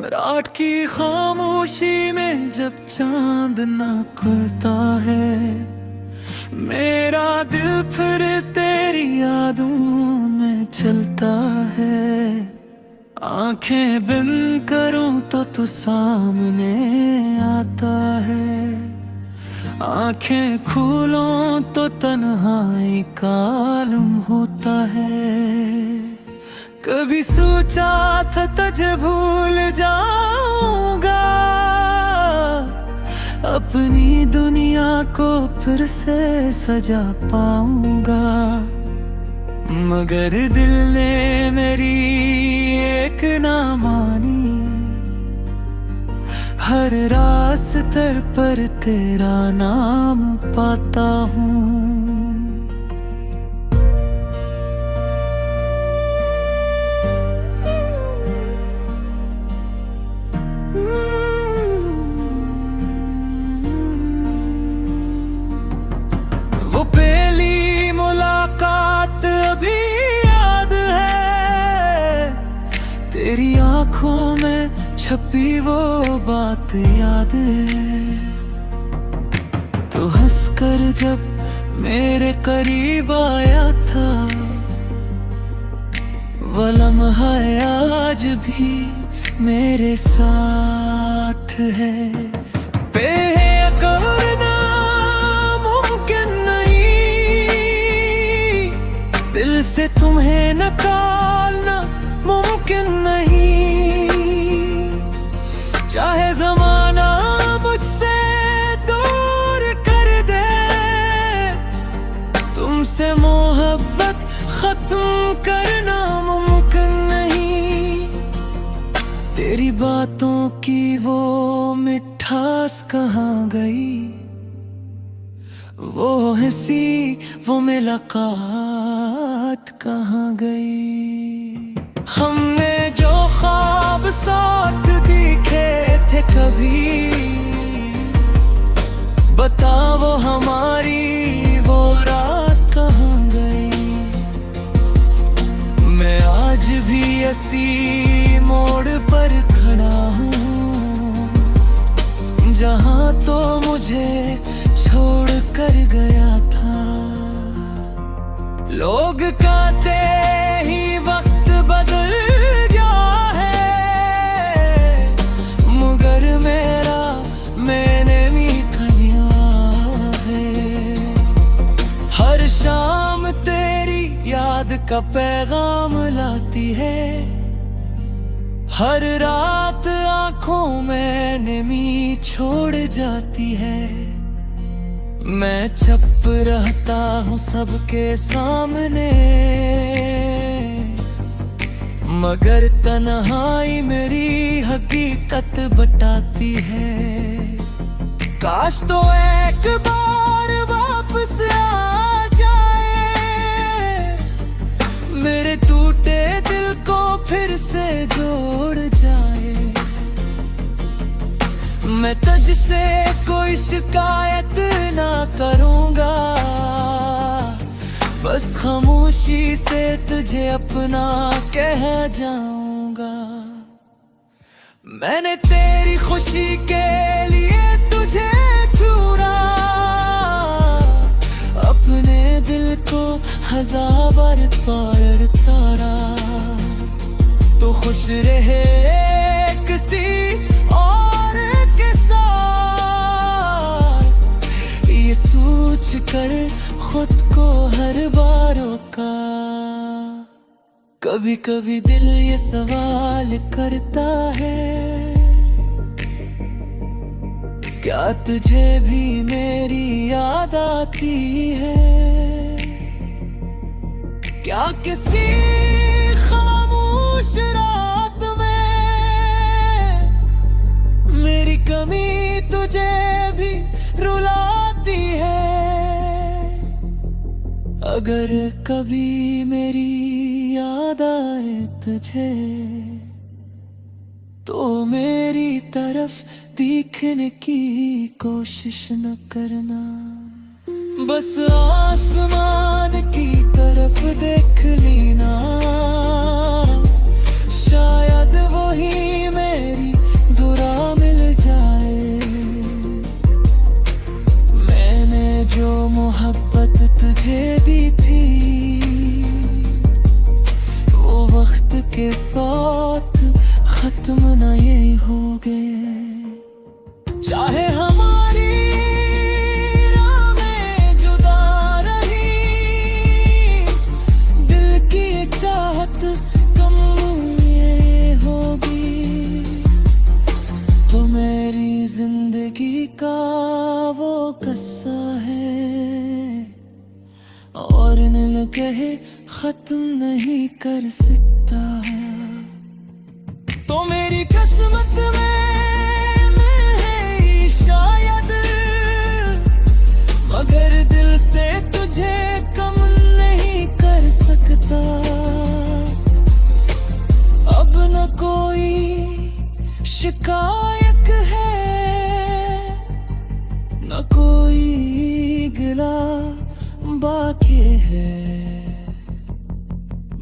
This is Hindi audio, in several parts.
रात की खामोशी में जब चांद ना खुलता है, मेरा दिल फिर तेरी यादों में चलता है। आंखें बंद करूं तो तू सामने आता है, आंखें खोलूं तो तन्हाई का आलम होता है। कभी सोचा था तुझे भूल जाऊंगा, अपनी दुनिया को फिर से सजा पाऊंगा, मगर दिल ने मेरी एक ना मानी। हर रास्ते पर तेरा नाम पाता हूँ। वो पहली मुलाकात अभी याद है, तेरी आंखों में छपी वो बात याद है। तो हंसकर जब मेरे करीब आया था, वो लम्हा आज भी मेरे साथ है। करना मुमकिन नहीं, दिल से तुम्हें निकालना मुमकिन नहीं। चाहे जमाना मुझसे दूर कर दे, तुमसे मोहब्बत खत्म करना मुमकिन नहीं। तेरी बातों की वो मिठास कहाँ गई, वो हंसी वो मुलाकात कहाँ गई। हमने जो ख्वाब साथ दिखे थे कभी, बता वो हमारी वो रात कहाँ गई। मैं आज भी ऐसी मोड़ पर खड़ा हूँ, जहाँ तो मुझे छोड़ कर गया था। लोग कहते ही वक्त बदल गया है, मगर मैंने मीठा है। हर शाम तेरी याद का पैगाम लाती है, हर रात आंखों में नमी छोड़ जाती है। मैं चुप रहता हूँ सबके सामने, मगर तन्हाई मेरी हकीकत बताती है। काश तो एक बार वापस आ जाए, मेरे टूटे दिल को फिर से जोड़ जाए। मैं तुझसे कोई शिकायत ना करूंगा, बस खामोशी से तुझे अपना कह जाऊंगा। मैंने तेरी खुशी के लिए तुझे चुरा, अपने दिल को हजार बार तारा। तो खुश रहे किसी और के साथ, ये सोच कर खुद को हर बार रोका। कभी कभी दिल ये सवाल करता है, क्या तुझे भी मेरी याद आती है। क्या किसी खामोश रात में मेरी कमी तुझे भी रुलाती है। अगर कभी मेरी याद आए तुझे, तो मेरी तरफ देखने की कोशिश न करना, बस आसमान की तरफ देख लेना। शायद वही मेरी कसा है और नील कहे खत्म नहीं कर सकता। तो मेरी किस्मत में है शायद, मगर दिल से तुझे कम नहीं कर सकता। अब न कोई शिकायत है, न कोई गिला बाकी है।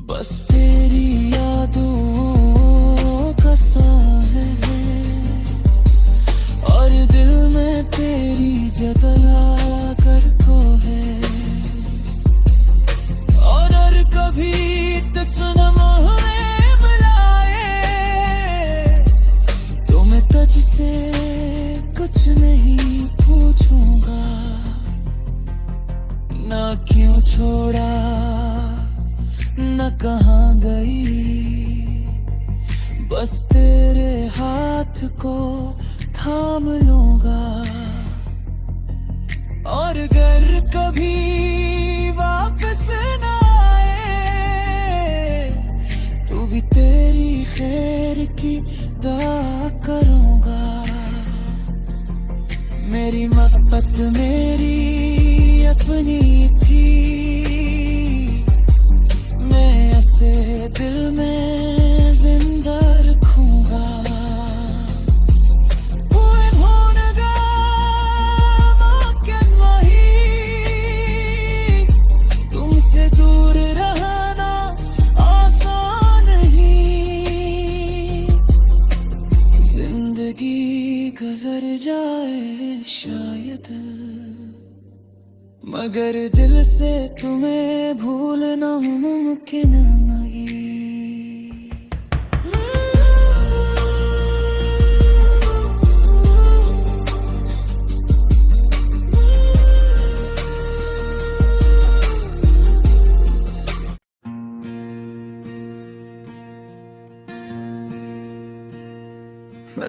बस तेरी यादों का साया है और दिल में तेरी जगह कर को है। और कभी तसनम हमें मिलाए तो मैं तुझसे कुछ नहीं पूछूंगा, ना क्यों छोड़ा न कहाँ गई। बस तेरे हाथ को थाम लूंगा और अगर कभी वापस न आए तो भी तेरी खैर की दुआ करूंगा। मेरी मोहब्बत मेरी अपनी थी, मैं ऐसे दिल में जिंदा रखूंगा। तुमसे दूर रहना आसान नहीं, जिंदगी गुजर जाए शायद, मगर दिल से तुम्हें भूलना मुमकिन नहीं।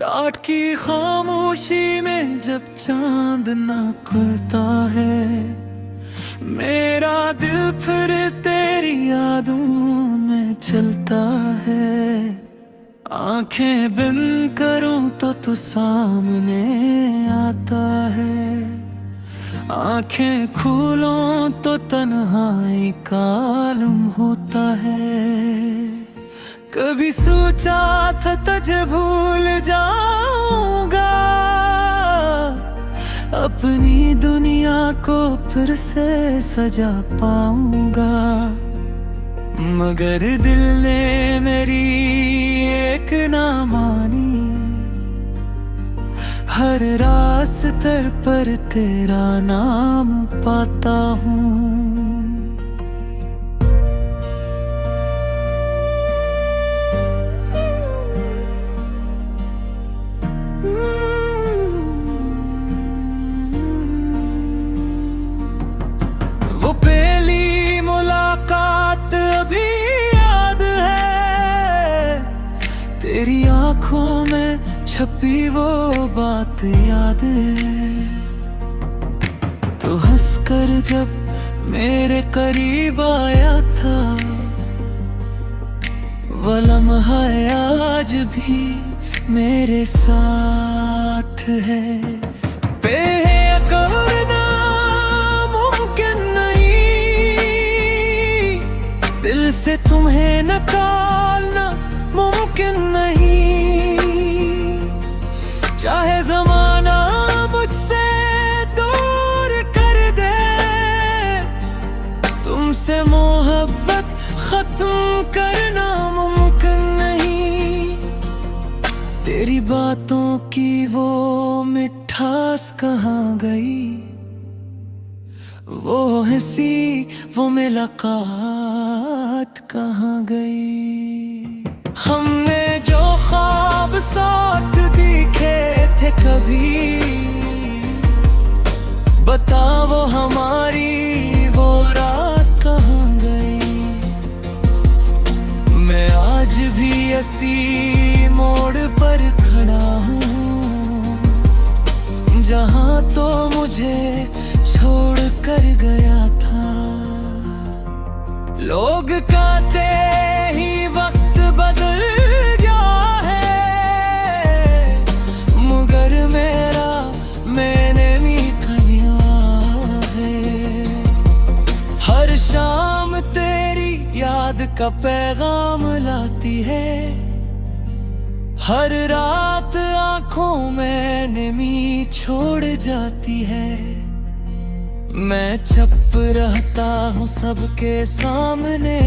रात की खामोशी में जब चांद ना खुलता है, मेरा दिल फिर तेरी यादों में चलता है। आंखें बंद करूं तो तू सामने आता है, आंखें खोलूं तो तन्हाई का आलम होता है। कभी सोचा था तुझे भूल जाऊंगा, अपनी दुनिया को फिर से सजा पाऊंगा, मगर दिल ने मेरी एक ना मानी। हर रास्ते पर तेरा नाम पाता हूँ। वो पहली मुलाकात अभी याद है, तेरी आंखों में छपी वो बात याद है। तो हंसकर जब मेरे करीब आया था, वो लम्हा आज भी मेरे साथ है। करना मुमकिन नहीं, दिल से तुम्हें निकालना मुमकिन नहीं। चाहे जमाना मुझसे दूर कर दे, तुमसे मोहब्बत खत्म करना मुमकिन नहीं। तेरी बातों की वो मिठास कहाँ गई, वो हंसी वो मुलाकात कहाँ गई। हमने जो ख्वाब साथ दिखे थे कभी, बता वो हमारी वो रात कहाँ गई। मैं आज भी इसी मोड़ पर खड़ा हूँ, जहां तो मुझे छोड़ कर गया था। लोग कहते ही वक्त बदल गया है, मगर मेरा मैंने मीठा है। हर शाम तेरी याद का पैगाम लाती है, हर रात आंखों में नमी छोड़ जाती है। मैं चुप रहता हूँ सबके सामने,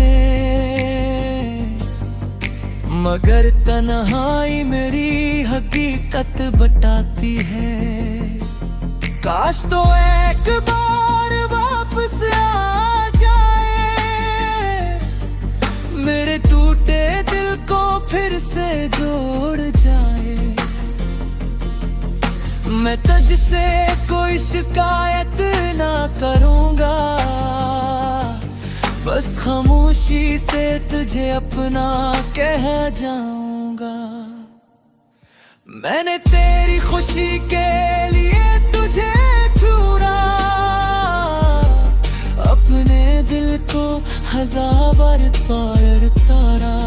मगर तन्हाई मेरी हकीकत बताती है। काश तो एक बार वापस आ जाए, मेरे टूटे दिल को फिर से जोड़ जाए। मैं तुझसे कोई शिकायत ना करूंगा, बस खामोशी से तुझे अपना कह जाऊंगा। मैंने तेरी खुशी के लिए तुझे चुरा, अपने दिल को हजार बार तारा।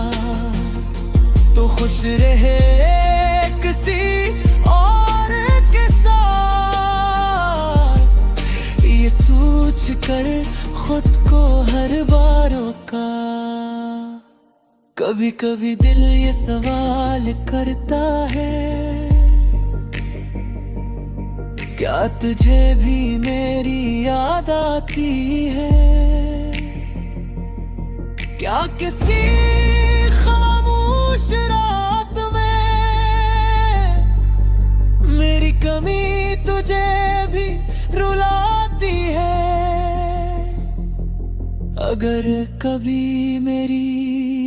तो खुश रहे किसी और के साथ, ये सोच कर खुद को हर बार रोका। कभी कभी दिल ये सवाल करता है, क्या तुझे भी मेरी याद आती है? क्या किसी खामोश रात में मेरी कमी तुझे भी रुलाती है? अगर कभी मेरी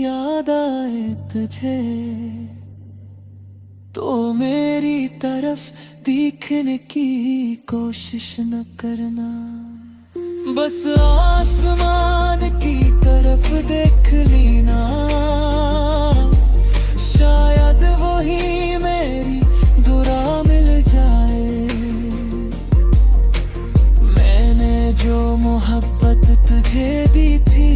याद आए तुझे, तो मेरी तरफ देखने की कोशिश न करना। बस आसमान की तरफ देख लेना, शायद वही मेरी दुआ मिल जाए। मैंने जो मोहब्बत तुझे दी थी,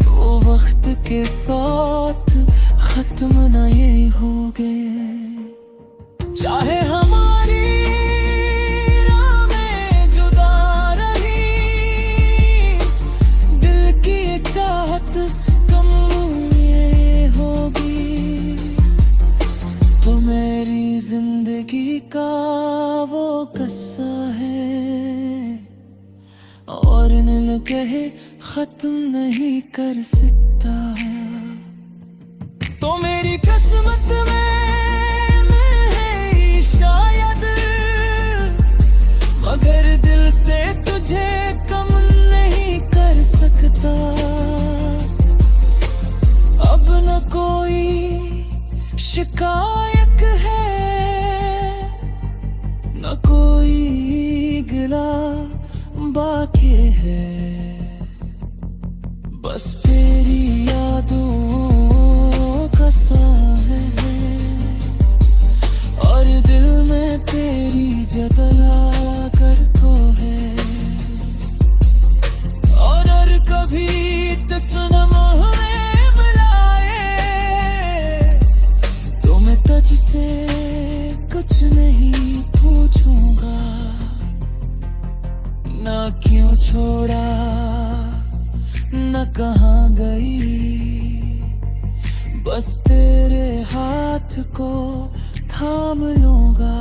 वो वक्त के साथ खत्म न ये हो गए। चाहे हमारी राहें जुदा रही, दिल की चाहत कम ये होगी। तो मेरी जिंदगी का वो किस्सा है, और न कहे खत्म नहीं कर सकता। तो मेरी किस्मत में है शायद, मगर दिल से तुझे कम नहीं कर सकता। अब न कोई शिकायत है, न कोई गिला बाकी है। बस तेरी यादों का साया है, और दिल में तेरी जतला कर को है। और कभी तसनम हमें मिलाए, तो मैं तुझसे कुछ नहीं पूछूंगा। ना क्यों छोड़ा, न कहाँ गई, बस तेरे हाथ को थाम लूंगा।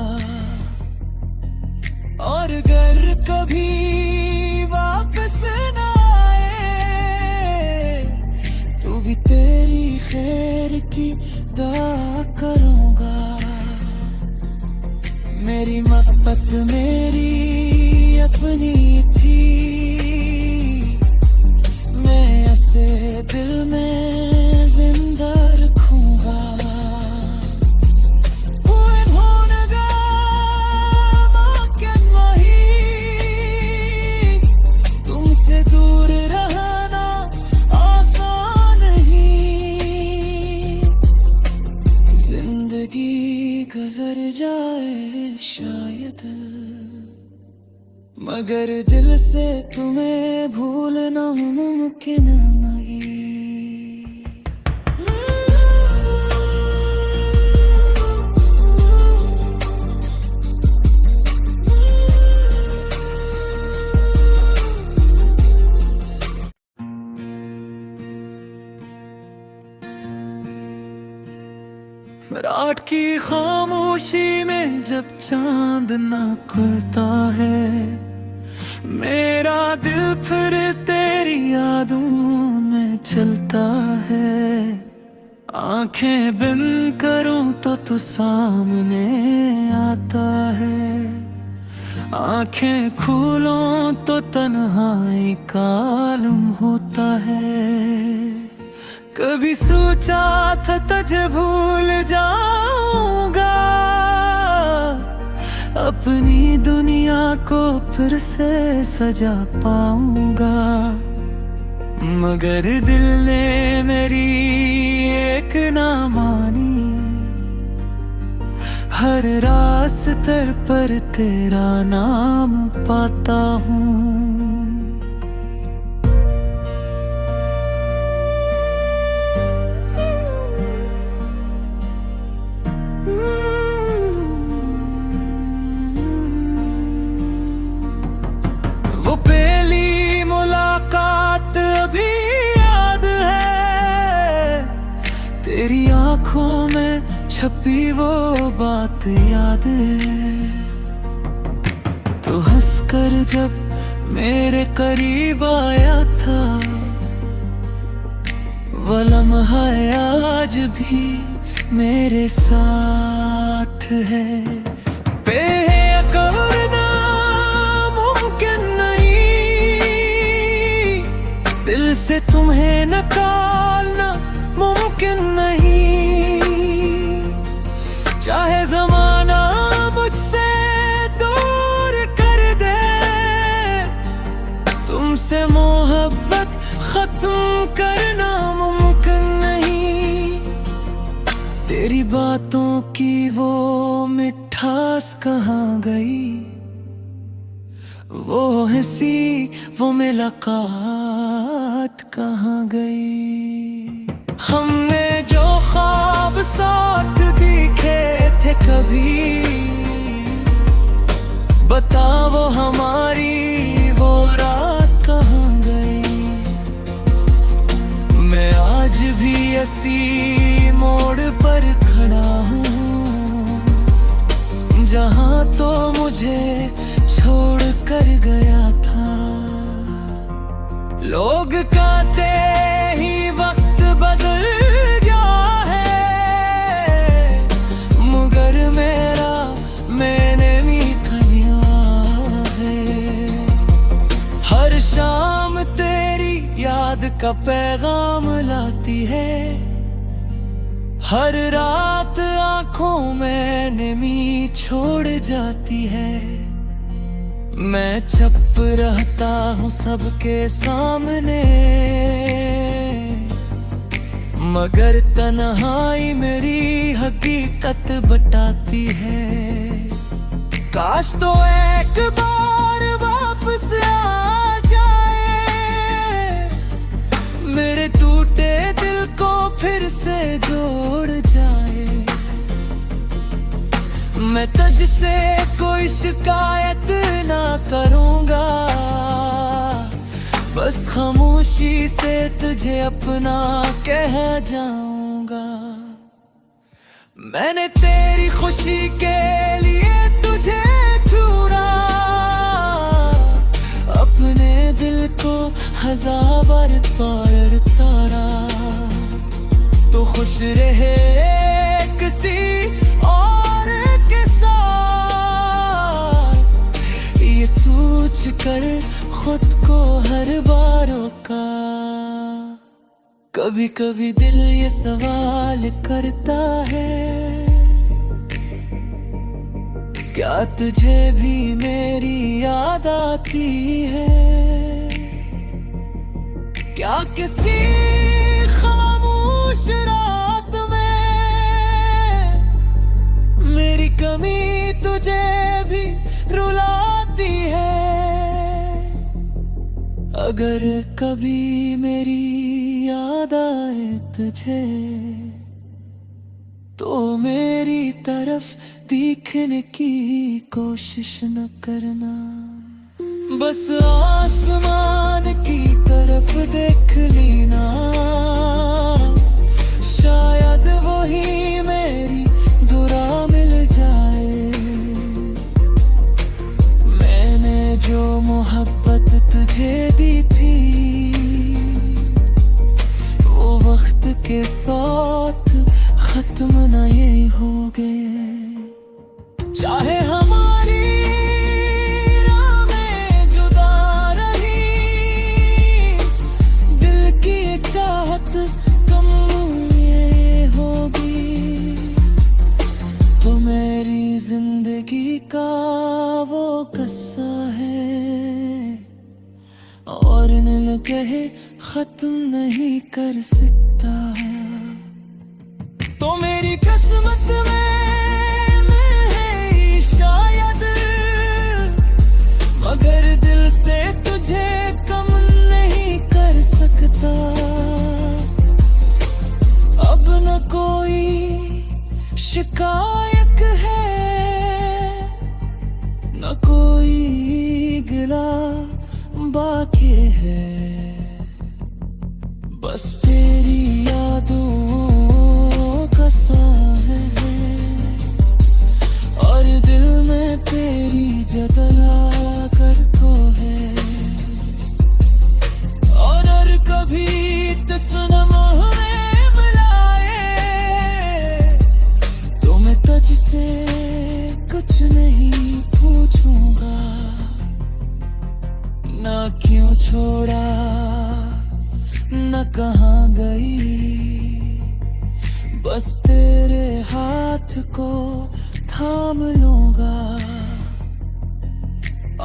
और अगर कभी वापस न आए, तो भी तेरी खैर की दुआ करूंगा। मेरी मोहब्बत मेरी अपनी थी, मैं ऐसे दिल में जिंदा रखूंगा। तुमसे दूर रहना आसान नहीं, जिंदगी गुजर जाए मगर दिल से तुम्हें भूलना मुमकिन नहीं। रात की खामोशी में जब चांद ना खुलता है, मेरा दिल फिर तेरी यादों में चलता है। आंखें बंद करूं तो तू सामने आता है, आंखें खोलूं तो तन्हाई का आलम होता है। कभी सोचा था तुझे भूल जाऊंगा, अपनी दुनिया को फिर से सजा पाऊंगा, मगर दिल ने मेरी एक ना मानी। हर रास्ते पर तेरा नाम पाता हूँ। वो पहली मुलाकात अभी याद है, तेरी आंखों में छपी वो बात याद है। तो हंसकर जब मेरे करीब आया था, वो लम्हा आज भी मेरे साथ है। करना मुमकिन नहीं, दिल से तुम्हें निकालना मुमकिन नहीं। चाहे जमाना मुझसे दूर कर दे, तुमसे मोहब्बत खत्म करना मुमकिन नहीं। तेरी बातों की वो मिठास कहाँ गई, वो हंसी वो मुलाकात कहाँ गई। हमने जो ख्वाब साथ दिखे थे कभी, बता वो हमारी वो रात कहाँ गई। मैं आज भी ऐसी मोड़ पर खड़ा हूँ, जहाँ तो मुझे छोड़ कर गया था। लोग कहते ही वक्त बदल गया है, मगर मेरा मैंने मीठा लिया है। हर शाम तेरी याद का पैगाम लाती है, हर रात आंखों में नमी छोड़ जाती है। मैं चुप रहता हूँ सबके सामने, मगर तन्हाई मेरी हकीकत बताती है। काश तो एक बार वापस आ जाए, मेरे टूटे दिल को फिर से जोड़ जाए। मैं तुझसे कोई शिकायत ना करूँगा, बस खामोशी से तुझे अपना कह जाऊँगा। मैंने तेरी खुशी के लिए तुझे चुरा, अपने दिल को हजार बार तारा। तो खुश रहे किसी और के साथ, ये सोच कर खुद को हर बार रोका। कभी कभी दिल ये सवाल करता है, क्या तुझे भी मेरी याद आती है? क्या किसी खामोश रात में मेरी कमी तुझे भी रुलाती है? अगर कभी मेरी याद आए तुझे तो मेरी तरफ देखने की कोशिश न करना। बस आसमान की तरफ देख लेना, शायद वही मेरी दुआ मिल जाए। मैंने जो मोहब्बत तुझे दी थी वो वक्त के साथ खत्म न ये हो गए। चाहे हमारी राहें जुदा रही, दिल की चाहत कम ये होगी। तो मेरी जिंदगी का वो किस्सा है और नील कहे खत्म नहीं कर सकता। तो मेरी किस्मत में है शायद, मगर दिल से तुझे कम नहीं कर सकता। अब न कोई शिकायत है, न कोई गिला बाकी है। बस तेरी यादों का साया है और दिल में तेरी जगह कर को है। और कभी तसनम हमें मिलाए तो मैं तुझसे कुछ नहीं पूछूंगा, ना क्यों छोड़ा न कहाँ गई। बस तेरे हाथ को थाम लूंगा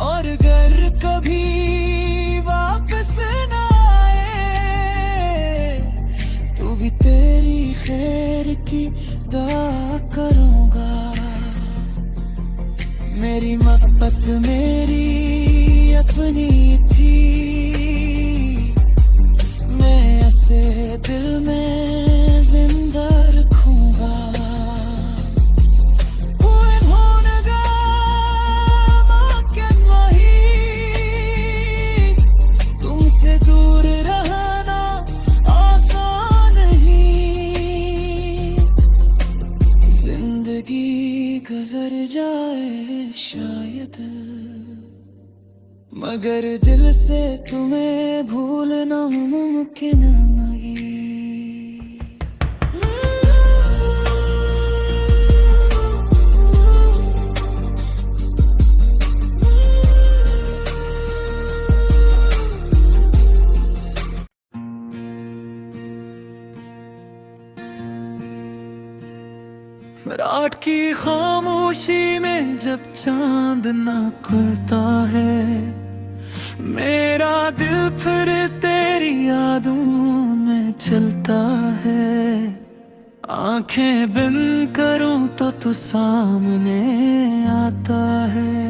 और अगर कभी वापस न आए तो भी तेरी खैर की दुआ करूंगा। मेरी मोहब्बत मेरी अपनी थी, मैं ऐसे दिल में जिंदा रखूंगा। तुमसे दूर रहना आसान नहीं, जिंदगी गुजर जाए शायद, मगर दिल से तुम्हें भूलना मुमकिन नहीं। रात की खामोशी में जब चांद ना खुलता है, मेरा दिल फिर तेरी यादों में चलता है। आंखें बंद करूं तो तू सामने आता है,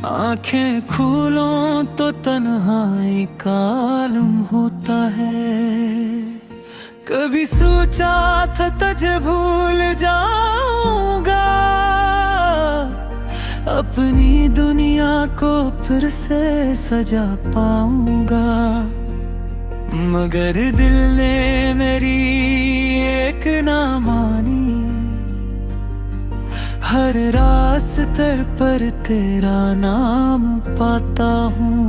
आंखें खोलूं तो तन्हाई का आलम होता है। कभी सोचा था तुझे भूल जाऊंगा, अपनी दुनिया को फिर से सजा पाऊंगा, मगर दिल ने मेरी एक ना मानी। हर रास्ते पर तेरा नाम पाता हूँ।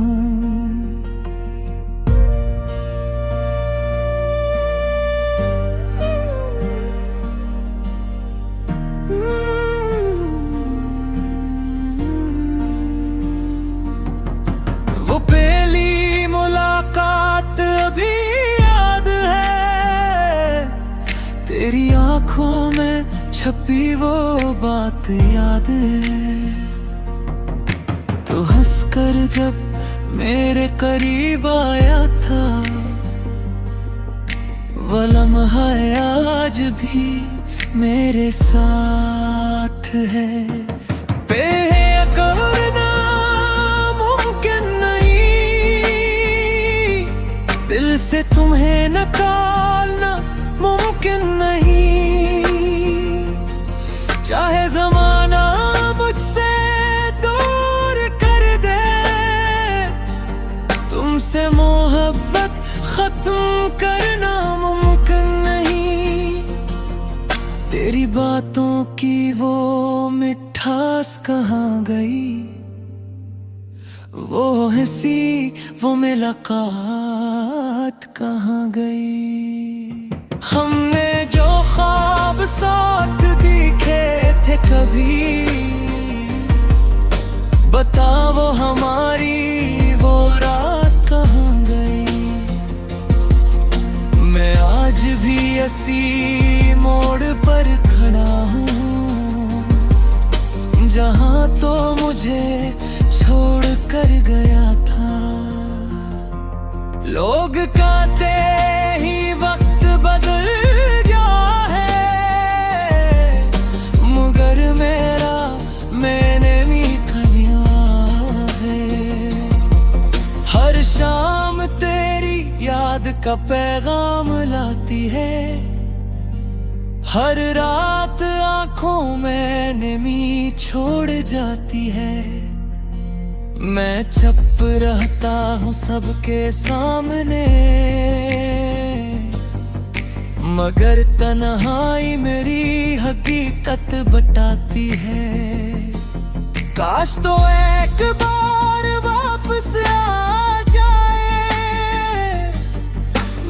वो पहली मुलाकात अभी याद है, तेरी आंखों में छपी वो बात याद है। तो हंसकर जब मेरे करीब आया था, वो लम्हा आज भी मेरे साथ है। करना मुमकिन नहीं, से तुम्हें निकालना मुमकिन नहीं, चाहे जमाना मुझसे दूर कर दे, तुमसे मोहब्बत खत्म करना मुमकिन नहीं। तेरी बातों की वो मिठास कहाँ गई, वो हंसी वो मुलाकात कहाँ गई। हमने जो ख्वाब साथ दिखे थे कभी, बता वो हमारी वो रात कहाँ गई। मैं आज भी इसी मोड़ पर खड़ा हूँ, जहाँ तो मुझे छोड़ कर गया था। लोग कहते ही वक्त बदल गया है, मगर मैंने मीठा लिया है। हर शाम तेरी याद का पैगाम लाती है, हर रात आंखों में नमी छोड़ जाती है। मैं चुप रहता हूँ सबके सामने, मगर तन्हाई मेरी हकीकत बताती है। काश तो एक बार वापस आ जाए,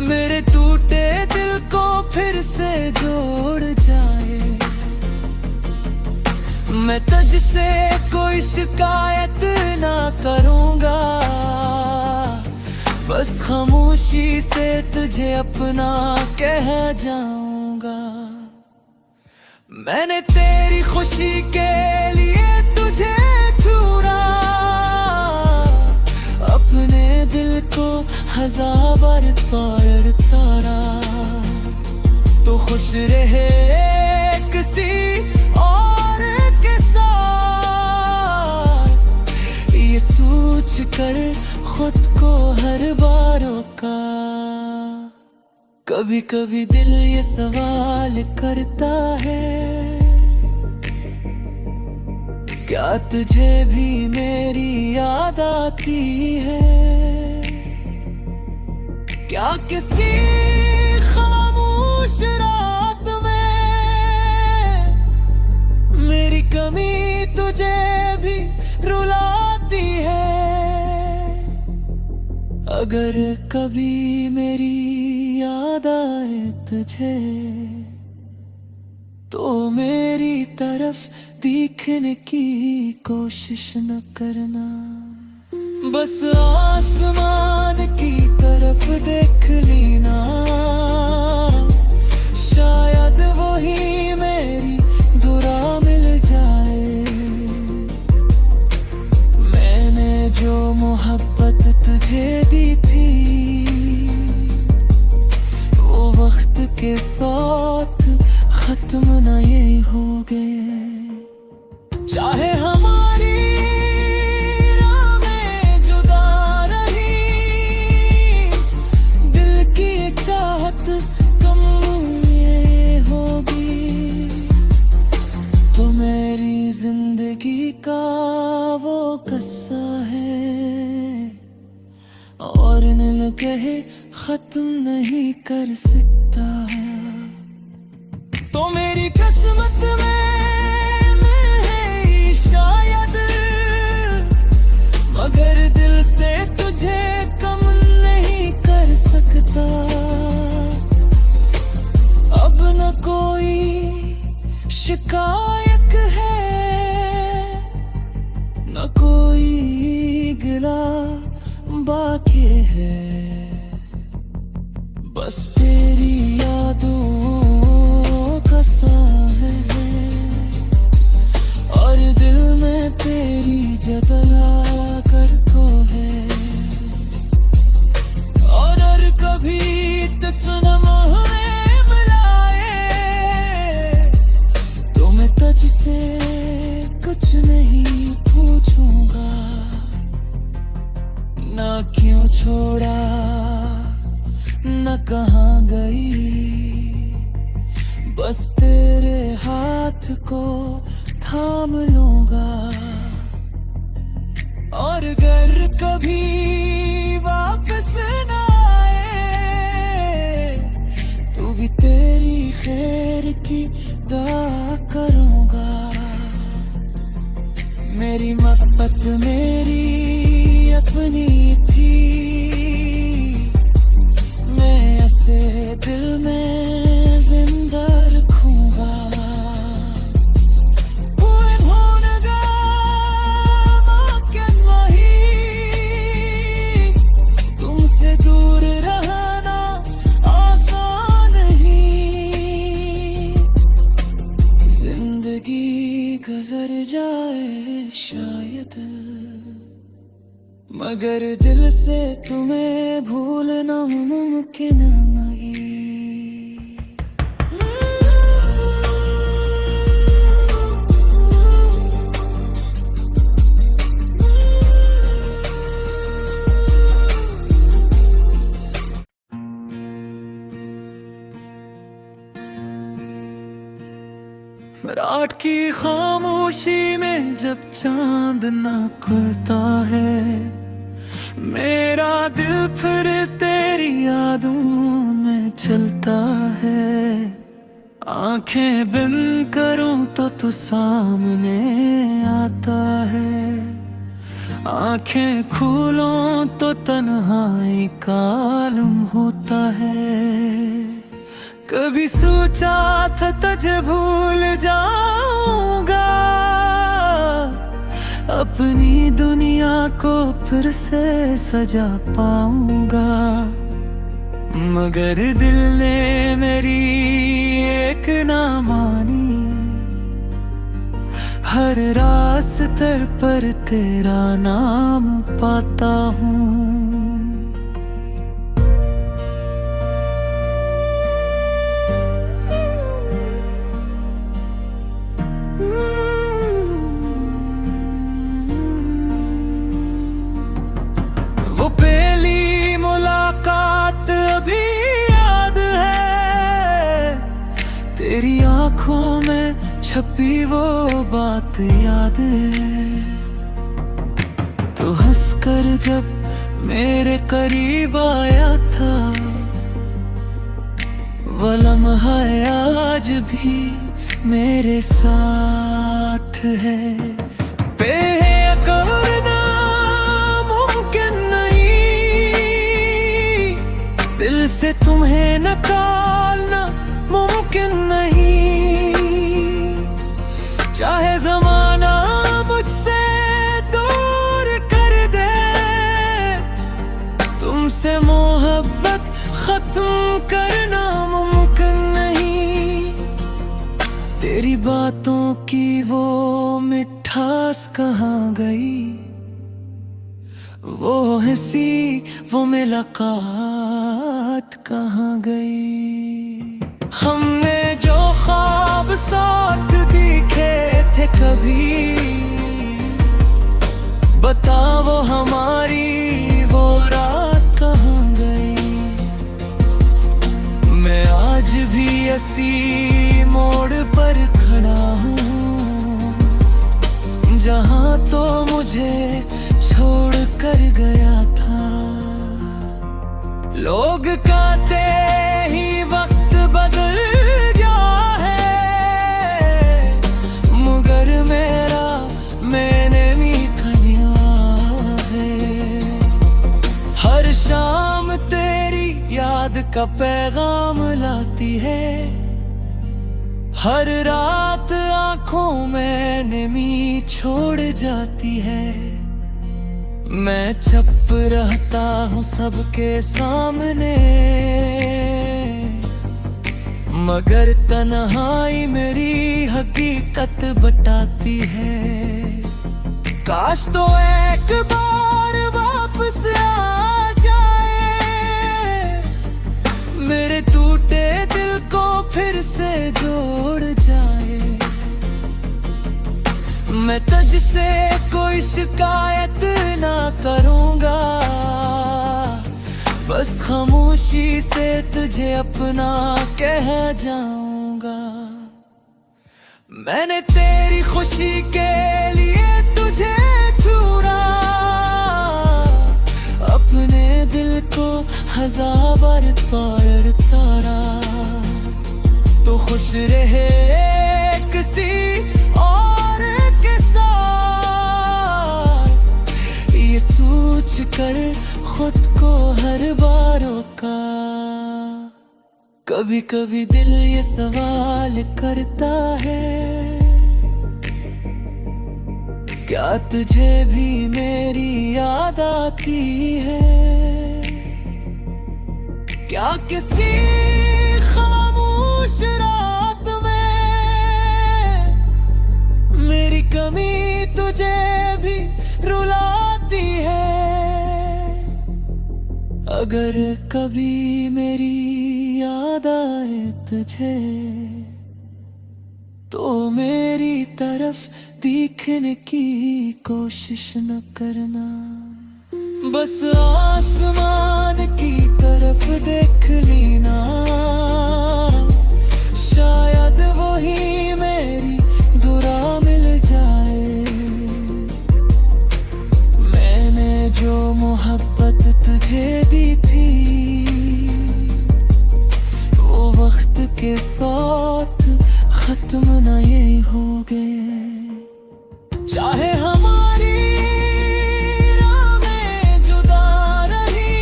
मेरे टूटे दिल को फिर से जोड़ जाए। मैं तुझसे कोई शिकायत ना करूँगा, बस खामोशी से तुझे अपना कह जाऊँगा। मैंने तेरी खुशी के लिए तुझे चुरा, अपने दिल को हजार बार तारा। तो खुश रहे किसी और के साथ, ये सोच कर खुद को हर बार रोका। कभी कभी दिल ये सवाल करता है, क्या तुझे भी मेरी याद आती है। क्या किसी खामोश रात में मेरी कमी तुझे भी रुलाती है। अगर कभी मेरी याद आए तुझे, तो मेरी तरफ देखने की कोशिश न करना, बस आसमान की तरफ देख लेना। शायद वही मेरी दुआ मिल जाए। मैंने जो मोहब्बत तुझे दी थी, वो वक्त के साथ खत्म न ये हो गए। चाहे हमारी राहें जुदा रही, दिल की चाहत कम ये होगी। तो मेरी जिंदगी का वो किस्सा है, और न कहे खत्म नहीं कर सकता। तो मेरी किस्मत में है शायद, मगर दिल से तुझे कम नहीं कर सकता। अब न कोई शिकायत है, न कोई गिला बाकी है। बस तेरी यादों का सा है। न कहाँ गई, बस तेरे हाथ को थाम लूंगा। और अगर कभी वापस न आए तो भी तेरी खैर की दुआ करूंगा। मेरी मोहब्बत मेरी अपनी थी, मैं ऐसे दिल में जिंदा रखूंगा। तुमसे दूर रहना आसान नहीं, जिंदगी गुजर जाए शायद, मगर दिल से तुम्हें भूलना मुमकिन नहीं। रात की खामोशी में जब चांद ना खुलता है, मेरा दिल फिर तेरी यादों में चलता है। आंखें बंद करूं तो तू सामने आता है, आंखें खोलूं तो तन्हाई का आलम होता है। कभी सोचा था तुझे भूल जाऊंगा, अपनी दुनिया को फिर से सजा पाऊंगा, मगर दिल ने मेरी एक ना मानी। हर रास्ते पर तेरा नाम पाता हूँ। वो पहली मुलाकात अभी याद है, तेरी आंखों में छपी वो बात याद है। तो हंसकर जब मेरे करीब आया था, वो लम्हा आज भी मेरे साथ है। करना मुमकिन नहीं, दिल से तुम्हें निकालना मुमकिन नहीं। चाहे जमाना मुझसे दूर कर दे, तुमसे मोहब्बत खत्म करना मुमकिन नहीं। तेरी बातों की वो मिठास कहाँ गई, वो हंसी वो मुलाकात कहाँ गई। हमने जो ख्वाब साथ दिखे थे कभी, बता वो हमारी वो रात कहाँ गई। मैं आज भी ऐसी मोड़ पर खड़ा हूँ, जहाँ तो मुझे छोड़ कर गया था। लोग कहते ही वक्त बदल गया है, मगर मेरा मैंने मीठा लिया है। हर शाम तेरी याद का पैगाम लाती है, हर रात आंखों में नमी छोड़ जाती है। मैं चुप रहता हूँ सबके सामने, मगर तन्हाई मेरी हकीकत बताती है। काश तो एक बार वापस आ जाए, मेरे टूटे दिल को फिर से जोड़ जाए। मैं तुझसे कोई शिकायत ना करूँगा, बस खामोशी से तुझे अपना कह जाऊंगा। मैंने तेरी खुशी के लिए तुझे चुरा, अपने दिल को हजार बार तारा। तो खुश रहे किसी और के साथ, ये सोच कर खुद को हर बार रोका। कभी कभी दिल ये सवाल करता है, क्या तुझे भी मेरी याद आती है? क्या किसी खामोश रात में मेरी कमी तुझे भी रुलाती है? अगर कभी मेरी याद आए तुझे, तो मेरी तरफ देखने की कोशिश न करना। बस आसमान की तरफ देख लेना, शायद वही मेरी दुआ मिल जाए। मैंने जो मोहब्बत तुझे दी थी, वो वक्त के साथ खत्म न ये हो गए। चाहे हमारी राहें जुदा रही,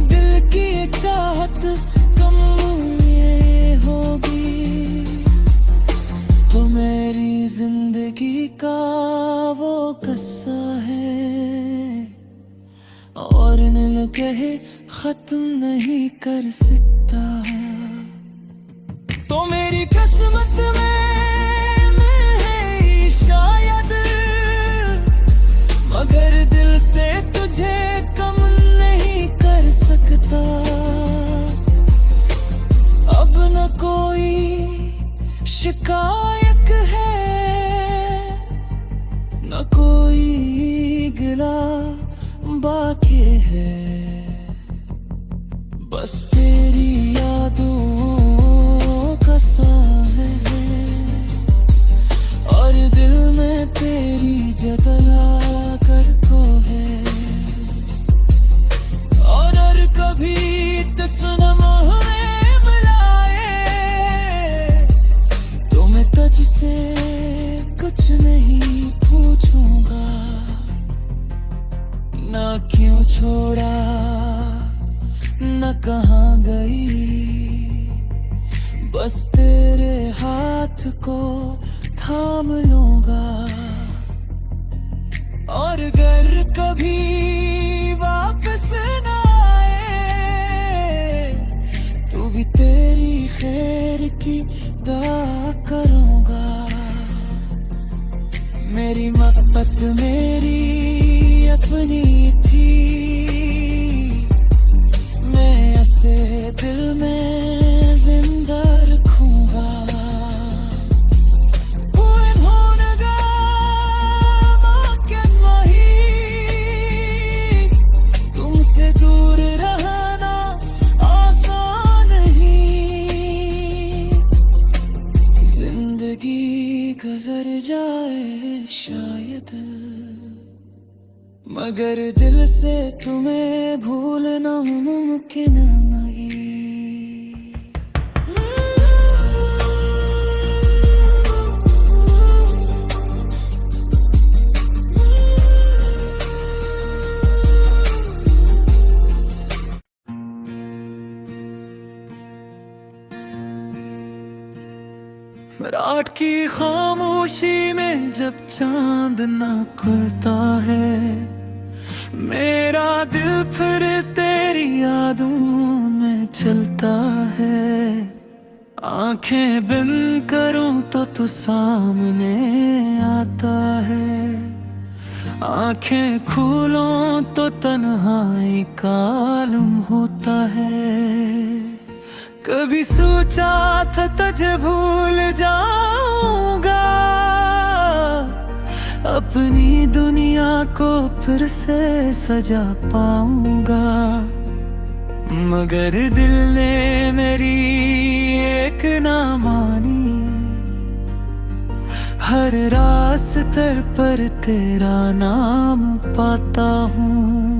दिल की चाहत कम ये होगी। तो मेरी जिंदगी का वो किस्सा है, और न कहे खत्म नहीं कर सकता। तो मेरी किस्मत में है शायद, मगर दिल से तुझे कम नहीं कर सकता। अब न कोई शिकायत है, न कोई गिला बाकी है। बस तेरी यादों का साथ है, और दिल में तेरी जतला कर को है। और कभी तसनम हमें मिलाए, तो मैं तुझसे कुछ नहीं पूछूंगा। ना क्यों छोड़ा, न कहाँ गई, बस तेरे हाथ को थाम लूंगा। और अगर कभी वापस न आए, तो भी तेरी खैर की दुआ करूंगा। मेरी मोहब्बत मेरी अपनी थी, मैं ऐसे दिल में जिंदा रखूंगा। तुमसे दूर रहना आसान नहीं, जिंदगी गुजर जाए शायद, मगर दिल से तुम्हें भूलना मुमकिन नहीं। रात की खामोशी में जब चांद ना खुलता है, मेरा दिल फिर तेरी यादों में चलता है। आंखें बंद करूं तो तू सामने आता है, आंखें खोलूं तो तन्हाई का आलम होता है। कभी सोचा था तुझे भूल जाऊंगा, अपनी दुनिया को फिर से सजा पाऊंगा। मगर दिल ने मेरी एक ना मानी, हर रास्ते पर तेरा नाम पाता हूँ।